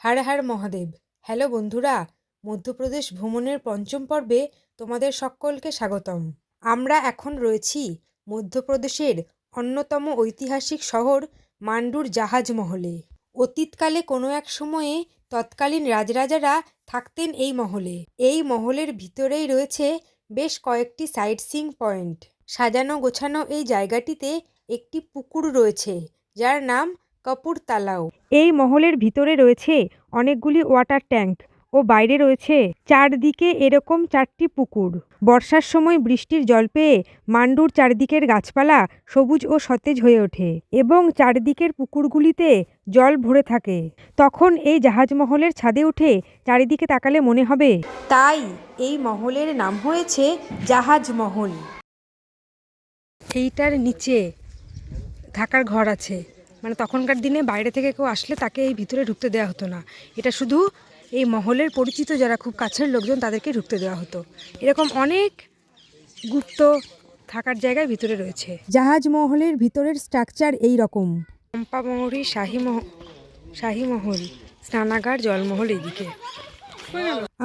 Har Har Mahadev. Hello বন্ধুরা, মধ্যপ্রদেশ ভ্রমণের পঞ্চম পর্বে তোমাদের সকলকে স্বাগতম। আমরা এখন রয়েছি মধ্যপ্রদেশের অন্যতম ঐতিহাসিক শহর মান্ডুর জাহাজমহলে। অতীতকালে কোনো এক সময়ে তৎকালীন রাজরাজারা থাকতেন এই মহলে। এই মহলের ভিতরেই রয়েছে বেশ কয়েকটি সাইট সিইং পয়েন্ট। সাজানো গোছানো এই জায়গাটিতে একটি পুকুর রয়েছে, যার নাম কপুর তালাও। এই মহলের ভিতরে রয়েছে অনেকগুলি ওয়াটার ট্যাঙ্ক ও বাইরে রয়েছে চারদিকে এরকম 4টি পুকুর। বর্ষার সময় বৃষ্টির জল পেয়ে মান্ডুর চারদিকের গাছপালা সবুজ ও সতেজ হয়ে ওঠে এবং চারদিকের পুকুরগুলিতে জল ভরে থাকে। তখন এই জাহাজমহলের ছাদে উঠে চারিদিকে তাকালে মনে হবে, তাই এই মহলের নাম হয়েছে জাহাজমহল। এইটার নিচে থাকার ঘর আছে, মানে তখনকার দিনে বাইরে থেকে কেউ আসলে তাকে এই ভিতরে ঢুকতে দেওয়া হতো না। এটা শুধু এই মহলের পরিচিত যারা খুব কাছের লোকজন তাদেরকে ঢুকতে দেওয়া হতো। এরকম অনেক গুপ্ত থাকার জায়গায় ভিতরে রয়েছে। জাহাজ মহলের ভিতরের স্ট্রাকচার এই রকম। চম্পামহরি শাহী মহল, স্নানাগার, জলমহল এইদিকে।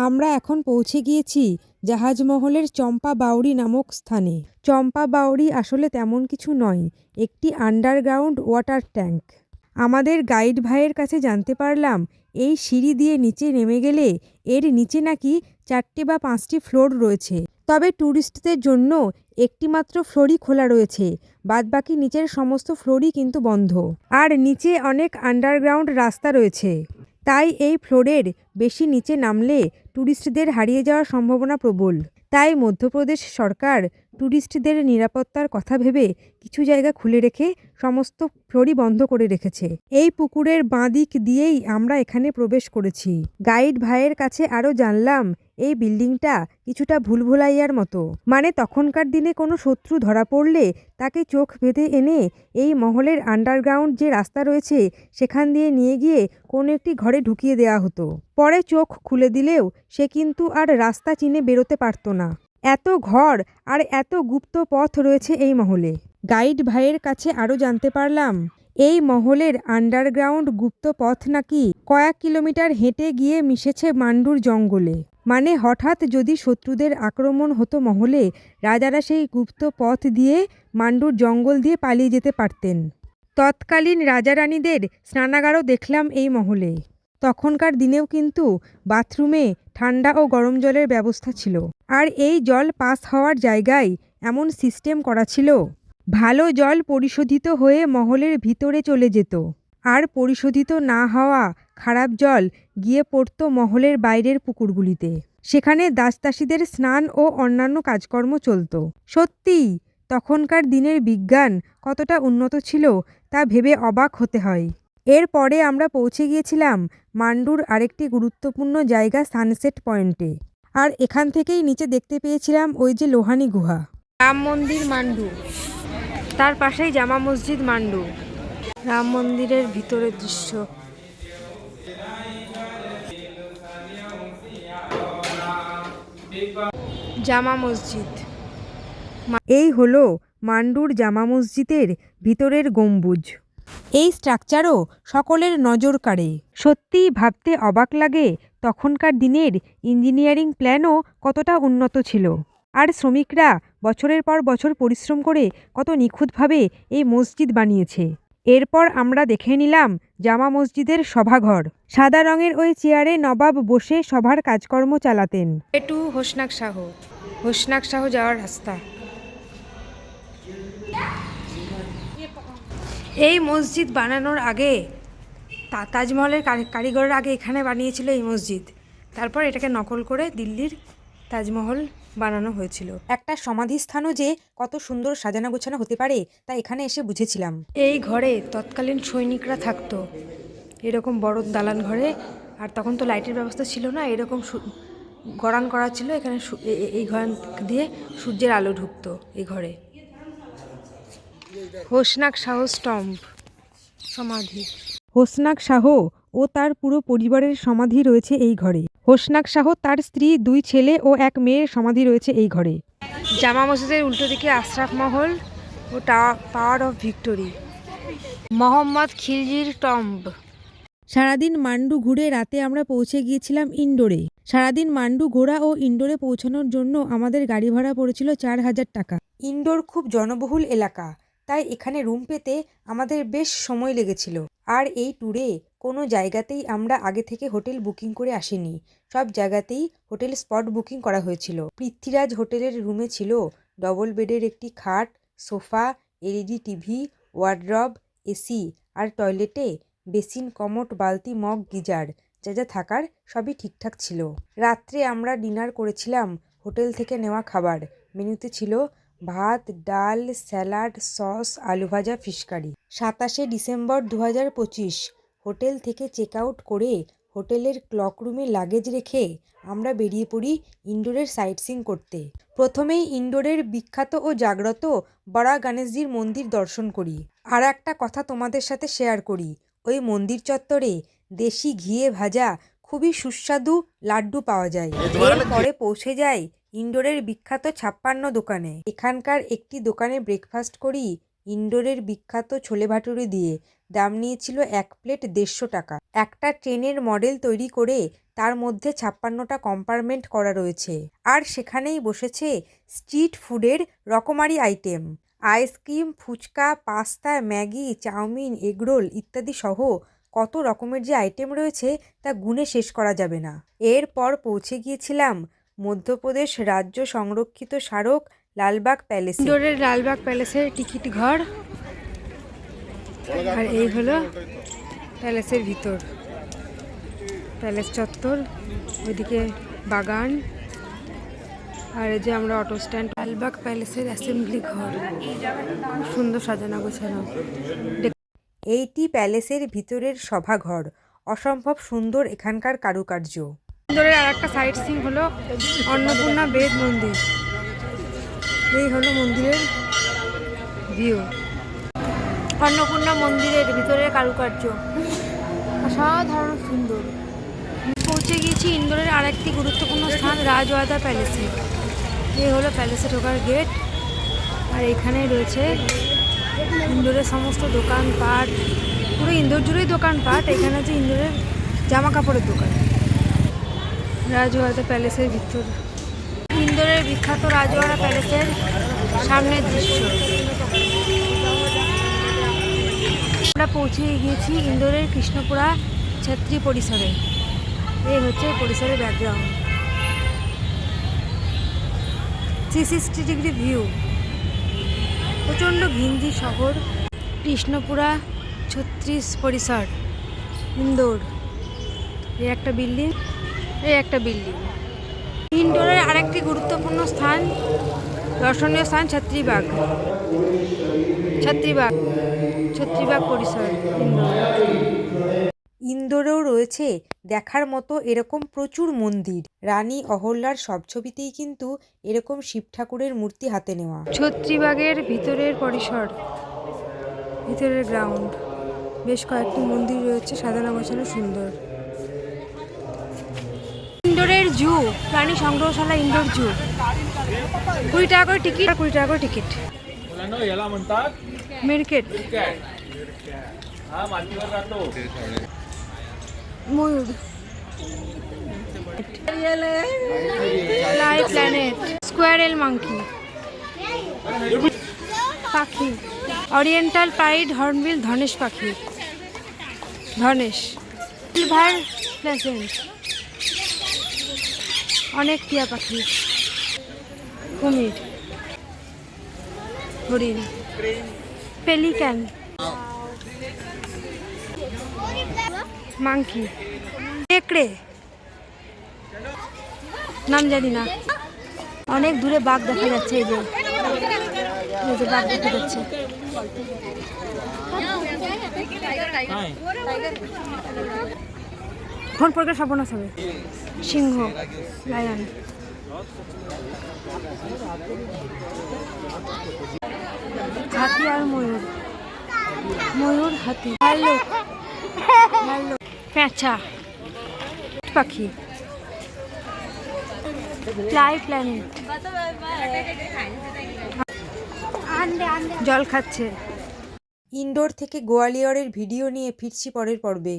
আমরা এখন পৌঁছে গিয়েছি জাহাজমহলের চম্পা বাউরি নামক স্থানে। চম্পা বাউরি আসলে তেমন কিছু নয়, একটি আন্ডারগ্রাউন্ড ওয়াটার ট্যাঙ্ক। আমাদের গাইড ভাইয়ের কাছে জানতে পারলাম এই সিঁড়ি দিয়ে নিচে নেমে গেলে এর নিচে নাকি 4টে বা 5টি ফ্লোর রয়েছে। তবে ট্যুরিস্টদের জন্য একটি মাত্র ফ্লোরই খোলা রয়েছে, বাদবাকি নিচের সমস্ত ফ্লোরই কিন্তু বন্ধ। আর নিচে অনেক আন্ডারগ্রাউন্ড রাস্তা রয়েছে, তাই এই ফ্লোরের বেশি নিচে নামলে ট্যুরিস্টদের হারিয়ে যাওয়ার সম্ভাবনা প্রবল। তাই মধ্যপ্রদেশ সরকার ট্যুরিস্টদের নিরাপত্তার কথা ভেবে কিছু জায়গা খুলে রেখে সমস্ত ফ্লোরই বন্ধ করে রেখেছে। এই পুকুরের বাঁ দিক দিয়েই আমরা এখানে প্রবেশ করেছি। গাইড ভাইয়ের কাছে আরও জানলাম এই বিল্ডিংটা কিছুটা ভুলভুলাইয়ার মতো, মানে তখনকার দিনে কোনো শত্রু ধরা পড়লে তাকে চোখ বেঁধে এনে এই মহলের আন্ডারগ্রাউন্ড যে রাস্তা রয়েছে সেখান দিয়ে নিয়ে গিয়ে কোনো একটি ঘরে ঢুকিয়ে দেওয়া হতো। পরে চোখ খুলে দিলেও সে কিন্তু আর রাস্তা চিনে বেরোতে পারত না। এত ঘর আর এত গুপ্ত পথ রয়েছে এই মহলে। গাইড ভাইয়ের কাছে আরও জানতে পারলাম এই মহলের আন্ডারগ্রাউন্ড গুপ্ত পথ নাকি কয়েক কিলোমিটার হেঁটে গিয়ে মিশেছে মান্ডুর জঙ্গলে। মানে হঠাৎ যদি শত্রুদের আক্রমণ হতো মহলে, রাজারা সেই গুপ্ত পথ দিয়ে মান্ডুর জঙ্গল দিয়ে পালিয়ে যেতে পারতেন। তৎকালীন রাজা রানীদের স্নানাগারও দেখলাম এই মহলে। তখনকার দিনেও কিন্তু বাথরুমে ঠান্ডা ও গরম জলের ব্যবস্থা ছিল। আর এই জল পাস হওয়ার জায়গায় এমন সিস্টেম করা ছিল, ভালো জল পরিশোধিত হয়ে মহলের ভিতরে চলে যেত, আর পরিশোধিত না হওয়া খারাপ জল গিয়ে পড়ত মহলের বাইরের পুকুরগুলিতে। সেখানে দাসদাসীদের স্নান ও অন্যান্য কাজকর্ম চলত। সত্যিই তখনকার দিনের বিজ্ঞান কতটা উন্নত ছিল তা ভেবে অবাক হতে হয়। এরপরে আমরা পৌঁছে গিয়েছিলাম মান্ডুর আরেকটি গুরুত্বপূর্ণ জায়গা সানসেট পয়েন্টে। আর এখান থেকেই নিচে দেখতে পেয়েছিলাম ওই যে লোহানি গুহা। রাম মন্দির মান্ডু, তার পাশেই জামা মসজিদ মান্ডু। রাম মন্দিরের ভিতরের দৃশ্য। জামা মসজিদ, এই হলো মান্ডুর জামা মসজিদের ভিতরের গম্বুজ। এই স্ট্রাকচারও সকলের নজর কাড়ে। সত্যিই ভাবতে অবাক লাগে তখনকার দিনের ইঞ্জিনিয়ারিং প্ল্যানও কতটা উন্নত ছিল। আর শ্রমিকরা বছরের পর বছর পরিশ্রম করে কত নিখুঁতভাবে এই মসজিদ বানিয়েছে। এরপর আমরা দেখে নিলাম জামা মসজিদের সভাঘর। সাদা রঙের ওই চেয়ারে নবাব বসে সভার কাজকর্ম চালাতেন। এটু হোসনাক শাহ যাওয়ার রাস্তা। এই মসজিদ বানানোর আগে তাজমহলের কারিগররা আগে এখানে বানিয়েছিল এই মসজিদ, তারপর এটাকে নকল করে দিল্লির তাজমহল বানানো হয়েছিল। একটা সমাধিস্থানও যে কত সুন্দর সাজানো গোছানো হতে পারে তা এখানে এসে বুঝেছিলাম। এই ঘরে তৎকালীন সৈনিকরা থাকতো, এরকম বড় দালান ঘরে। আর তখন তো লাইটের ব্যবস্থা ছিল না, এরকম গড়ান করা ছিল। এখানে এই ঘর দিয়ে সূর্যের আলো ঢুকতো এই ঘরে। হোসনাক শাহ স্তম্ভ সমাধি। হোসনাক শাহ ও তার পুরো পরিবারের সমাধি রয়েছে এই ঘরে। হোসনাক শাহ, তার স্ত্রী, 2 ছেলে ও 1 মেয়ের সমাধি রয়েছে এই ঘরে। জামা মসজিদের উল্টো দিকে আশরাফ মহল ও টাওয়ার অফ ভিক্টোরি। মোহাম্মদ খিলজির টম্ব। সারাদিন মান্ডু ঘুরে রাতে আমরা পৌঁছে গিয়েছিলাম ইন্ডোরে। সারাদিন মান্ডু ঘোরা ও ইন্ডোরে পৌঁছানোর জন্য আমাদের গাড়ি ভাড়া পড়েছিল 4,000 টাকা। ইন্ডোর খুব জনবহুল এলাকা, তাই এখানে রুম পেতে আমাদের বেশ সময় লেগেছিল। আর এই ট্যুরে কোনো জায়গাতেই আমরা আগে থেকে হোটেল বুকিং করে আসিনি, সব জায়গাতেই হোটেল স্পট বুকিং করা হয়েছিল। পৃথ্বীরাজ হোটেলের রুমে ছিল ডবল বেডের একটি খাট, সোফা, এলইডি টিভি, ওয়ার্ডরব, এসি আর টয়লেটে বেসিন, কমোড, বালতি, মগ, গিজার, যা যা থাকার সবই ঠিকঠাক ছিল। রাত্রে আমরা ডিনার করেছিলাম হোটেল থেকে নেওয়া খাবার। মেনুতে ছিল ভাত, ডাল, স্যালাড, সস, আলু ভাজা, ফিশ কারি। 27শে ডিসেম্বর 2025 হোটেল থেকে চেক আউট করে হোটেলের ক্লক রুমে লাগেজ রেখে আমরা বেরিয়ে পড়ি ইন্ডোরের সাইট সিইং করতে। প্রথমেই ইন্ডোরের বিখ্যাত ও জাগ্রত বড়া গণেশজির মন্দির দর্শন করি। আর একটা কথা তোমাদের সাথে শেয়ার করি, ওই মন্দির চত্বরে দেশি ঘিয়ে ভাজা খুবই সুস্বাদু লাড্ডু পাওয়া যায়। এরপরে পৌঁছে যাই ইন্ডোরের বিখ্যাত 56 দোকানে। এখানকার একটি দোকানে ব্রেকফাস্ট করি ইন্ডোরের বিখ্যাত ছোলে ভাটুরি দিয়ে। দাম নিয়েছিল 1 প্লেট 150 টাকা। একটা ট্রেনের মডেল তৈরি করে তার মধ্যে 56টা কম্পার্টমেন্ট করা রয়েছে। আর সেখানেই বসেছে স্ট্রিট ফুডের রকমারি item, ice cream, fuchka, pasta, Maggi, chowmein, egg roll ইত্যাদি সহ কত রকমের যে আইটেম রয়েছে তা গুণে শেষ করা যাবে না। এরপর পৌঁছে গিয়েছিলাম মধ্যপ্রদেশ রাজ্য সংরক্ষিত স্মারক লালবাগ প্যালেস। ইন্ডোরের লালবাগ প্যালেসের টিকিট ঘর। আর এই হলো প্যালেসের ভিতর, প্যালেস চত্বর, ওইদিকে বাগান, আর এই যে আমরা অটো স্ট্যান্ড। লালবাগ প্যালেসের অ্যাসেম্বলি ঘর, খুব সুন্দর সাজানো গোছানো। এইটি প্যালেসের ভিতরের সভাঘর, অসম্ভব সুন্দর এখানকার কারুকার্য। ইন্ডোরের আর একটা সাইট সিইং হলো অন্নপূর্ণা বেদ মন্দির। এই হলো মন্দিরের ভিউ। অন্নপূর্ণা মন্দিরের ভিতরের কারুকার্য অসাধারণ সুন্দর। পৌঁছে গিয়েছি ইন্ডোরের আরেকটি গুরুত্বপূর্ণ স্থান রাজওয়াদা প্যালেসে। এই হলো প্যালেসে ঢোকার গেট। আর এখানে রয়েছে ইন্ডোরের সমস্ত দোকানপাট, পুরো ইন্দোর জুড়েই দোকানপাট। এখানে আছে ইন্ডোরের জামা কাপড়ের দোকান। রাজওয়াদা প্যালেসের ভিতর, ইন্ডোরের বিখ্যাত রাজওয়াড়া প্যালেসের সামনের দৃশ্য। আমরা পৌঁছে গিয়েছি ইন্ডোরের কৃষ্ণপুরা ছাত্রী পরিসরে। এই হচ্ছে পরিসরের ব্যাকগ্রাউন্ড, 360 ডিগ্রি ভিউ। প্রচণ্ড ঘিঞ্জি শহর কৃষ্ণপুরা ছত্রিশ পরিসর, ইন্দোর। এই একটা বিল্ডিং, এই একটা বিল্ডিং। ইন্ডোরের আরেকটি গুরুত্বপূর্ণ স্থান, দর্শনীয় স্থান ছাত্রীবাগ। ছাত্রীবাগ, ছত্রীবাগ পরিসর ইন্দোর। ইন্দোরেও রয়েছে দেখার মতো এরকম প্রচুর মন্দির। রানী অহল্যার সব ছবিতেই কিন্তু এরকম শিব ঠাকুরের মূর্তি হাতে নেওয়া। ছত্রীবাগের ভিতরের পরিসর, ভিতরের গ্রাউন্ড, বেশ কয়েকটি মন্দির রয়েছে, সাজানো গোছানো সুন্দর। ইন্ডোরের জু, প্রাণী সংগ্রহশালা ইন্ডোর জু। 20 টাকা করে টিকিট, 20 টাকা করে টিকিট। মেরকেট, ময়ূর, ফ্লাই প্ল্যানেট, স্কোয়ারেল মাঙ্কি, পাখি, অরিয়েন্টাল প্রাইড হর্নবিল ধনেশ পাখি, ধনেশ, সিলভার প্লেসেন্ট, অনেক টিয়া পাখি, কুমির, হরিণ, পেলিক্যান, মাংকি, কেকড়ে, নাম জানি না। অনেক দূরে বাঘ দেখা যাচ্ছে। এই যে বাঘ দেখা যাচ্ছে। ফোন পড়লে সর্বনাশ হবে। সিংহ, লায়ন, হাতি আর ময়ূর, ময়ূর, হাতি, ভাল্লুক, পেঁচা, পাখি, ফ্লাই প্ল্যানেট, জল খাচ্ছে। ইন্ডোর থেকে গোয়ালিয়রের ভিডিও নিয়ে ফিরছি পরের পর্বে।